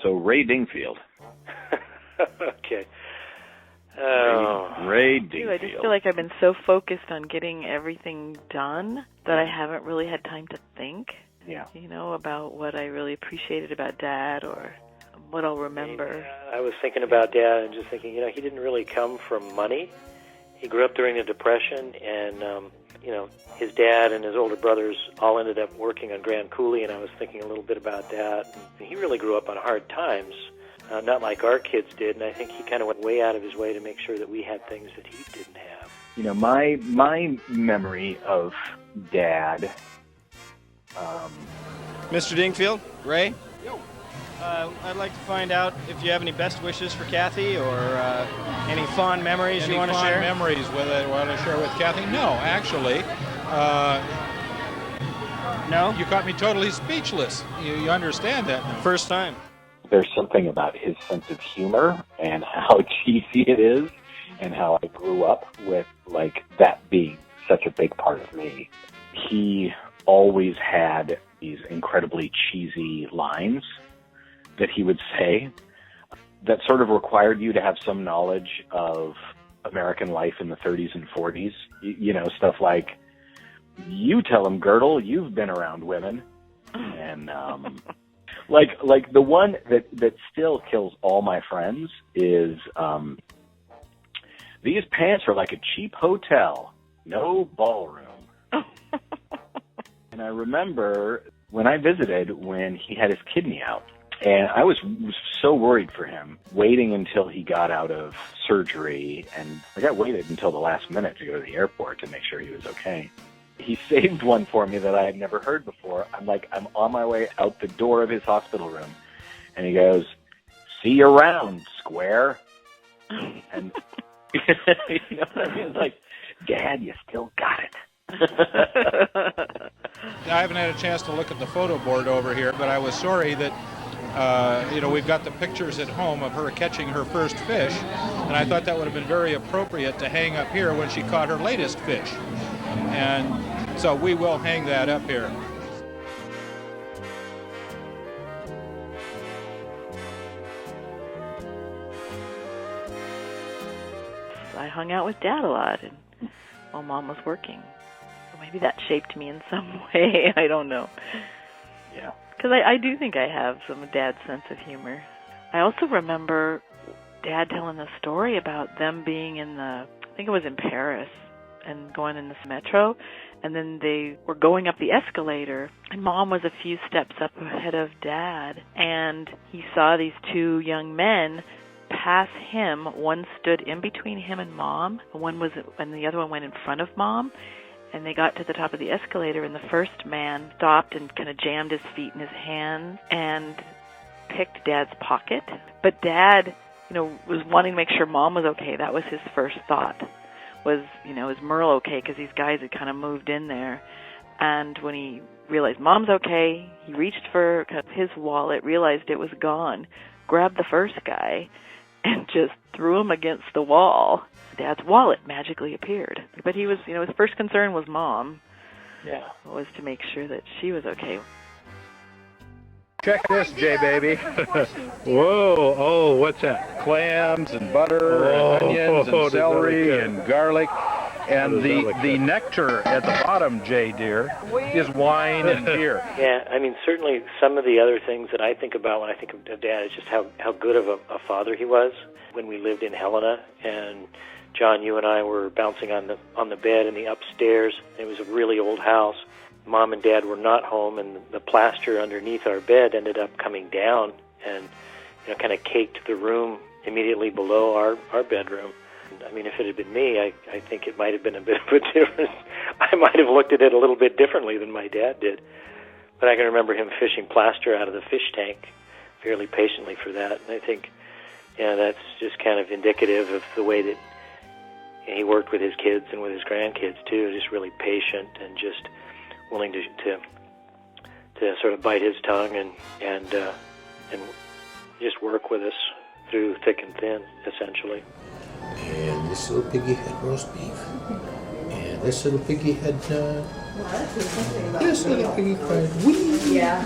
So Ray Dingfield. Okay. Ray Dingfield. I just feel like I've been so focused on getting everything done that I haven't really had time to think, about what I really appreciated about Dad or what I'll remember. I was thinking about Dad and just thinking, he didn't really come from money. He grew up during the Depression, and, his dad and his older brothers all ended up working on Grand Coulee, and I was thinking a little bit about that. And he really grew up on hard times. Not like our kids did, and I think he kind of went way out of his way to make sure that we had things that he didn't have. My memory of Dad. Mr. Dingfield, Ray? I'd like to find out if you have any best wishes for Kathy or any fond memories you want to share. Any fond memories want to share with Kathy? No, actually. No? You caught me totally speechless. You understand that now. First time. There's something about his sense of humor and how cheesy it is and how I grew up with, that being such a big part of me. He always had these incredibly cheesy lines that he would say that sort of required you to have some knowledge of American life in the 30s and 40s. Stuff like, you tell him, Girdle, you've been around women. And, like the one that still kills all my friends is, these pants are like a cheap hotel, no ballroom. And I remember when I visited when he had his kidney out, and I was so worried for him, waiting until he got out of surgery, and I got waited until the last minute to go to the airport to make sure he was okay. He saved one for me that I had never heard before. I'm on my way out the door of his hospital room, and he goes, "See you around, square." And you know what I mean? It's like, Dad, you still got it. I haven't had a chance to look at the photo board over here, but I was sorry that we've got the pictures at home of her catching her first fish, and I thought that would have been very appropriate to hang up here when she caught her latest fish. And so we will hang that up here. I hung out with Dad a lot while Mom was working. So maybe that shaped me in some way. I don't know. Yeah. Because I do think I have some of Dad's sense of humor. I also remember Dad telling a story about them being I think it was in Paris, and going in this metro, and then they were going up the escalator, and Mom was a few steps up ahead of Dad, and he saw these two young men pass him. One stood in between him and Mom, and the other one went in front of Mom, and they got to the top of the escalator, and the first man stopped and kind of jammed his feet in his hands and picked Dad's pocket. But Dad, was wanting to make sure Mom was okay. That was his first thought, was Merle okay? Because these guys had kind of moved in there. And when he realized Mom's okay, he reached for his wallet, realized it was gone, grabbed the first guy, and just threw him against the wall. Dad's wallet magically appeared. But he was, his first concern was Mom. Yeah. Was to make sure that she was okay. Check this, J-Baby. Whoa, oh, what's that? Clams and butter and onions and celery and garlic. And the nectar at the bottom, J, dear, is wine and beer. Yeah, certainly some of the other things that I think about when I think of Dad is just how good of a father he was. When we lived in Helena, and John, you and I were bouncing on the bed in the upstairs. It was a really old house. Mom and Dad were not home, and the plaster underneath our bed ended up coming down and kind of caked the room immediately below our bedroom. If it had been me, I think it might have been a bit of a difference. I might have looked at it a little bit differently than my dad did. But I can remember him fishing plaster out of the fish tank fairly patiently for that. And I think, that's just kind of indicative of the way that he worked with his kids and with his grandkids too. Just really patient and just willing to sort of bite his tongue and just work with us through thick and thin, essentially. And this little piggy had roast beef. And this little piggy had this little piggy cried wee. Yeah.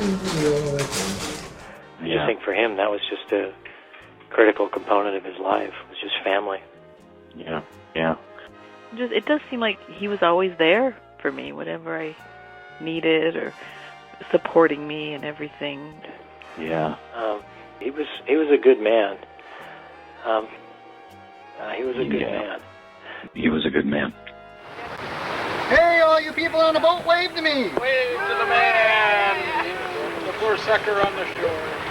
I just think for him that was just a critical component of his life. It was just family. Yeah, yeah. It does seem like he was always there for me, whatever I needed, or supporting me and everything. Yeah. He was a good man. He was a good man. He was a good man. Hey, all you people on the boat, wave to me! Wave to the man! The poor sucker on the shore.